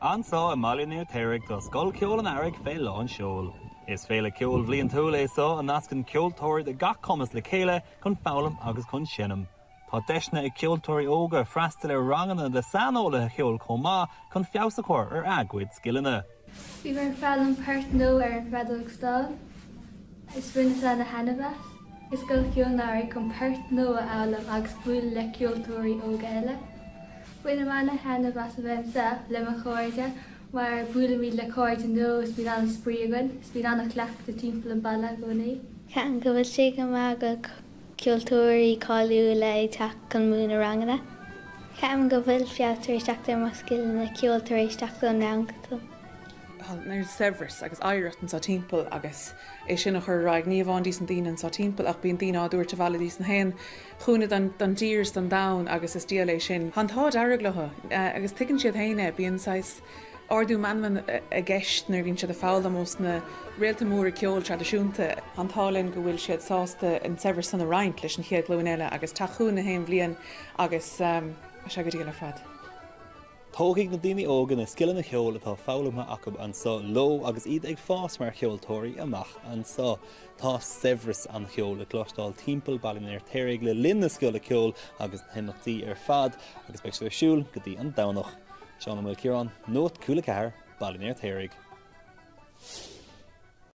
Anseo a Nuacht Cúla4 do Scoil Cheoil Féile anseo. Is Féile ceoil bhliain túla é seo an nascin ceoltóirí de gach cumas le chéile chun fálam agus chun sinam. Tá deisna I ceoltóirí óga freastal ar rangana le sanóla a cheoil comá chun feabhsa chuir aghuid scileanna. Bhí mar fálam páirt nó an bhreadóg stáil. Is rinne san na Hanabas. Is Scoil Cheoil chun páirt nó a álam agus bhfuil le ceoltóirí óga eile. Bhuiine mana Hanabas a bheith sa le mar chuirde, mar bhuiile mí le chuirde nó is bhí an spríogain, is bhí an cleach de timppla an Bhaile gonaí. Cean go bhfuil sé go má go ceoltóirí cáiliú le teach chun múna rangana. Cean go bhfuil feabhtar isteachtar mar scileanna ceoltóirí isteachta an rangata. Nair Severus agus aireacht an sa timppel agus é sin nach Earraigh ní bháin dís an daoine an sa timppel ach bíon daoine áúir te bhile dís na hain chuúna don dírs don dain agus is díal é sin. Han táid Earraigh lethe agus tuicann siad haine bíon sais ardú manman a gceist nar bhíonn siad a fáil mós na réalta móra ceol tradiisiúnta an tálinn go bhfuil siad sásta an Severus san a roinnt leis an chiad glóin eile agus tachuún na hain bblion agus se go dtí le fad. Tóghaigh na daoine óga na scileanna cheoil atá fálamtha acu anseo lo agus iad ag fás mar cheoltóirí amach anseo. Tá Severus an cheoil a glostáil timppel Bhaile Fhéirtearaigh le linn na scoile ceoil agus hinachtaí ar fad agus beidh sé siúil go dtí an domhnach. Seán Nuacht Cúla4, Bhaile Fhéirtearaigh.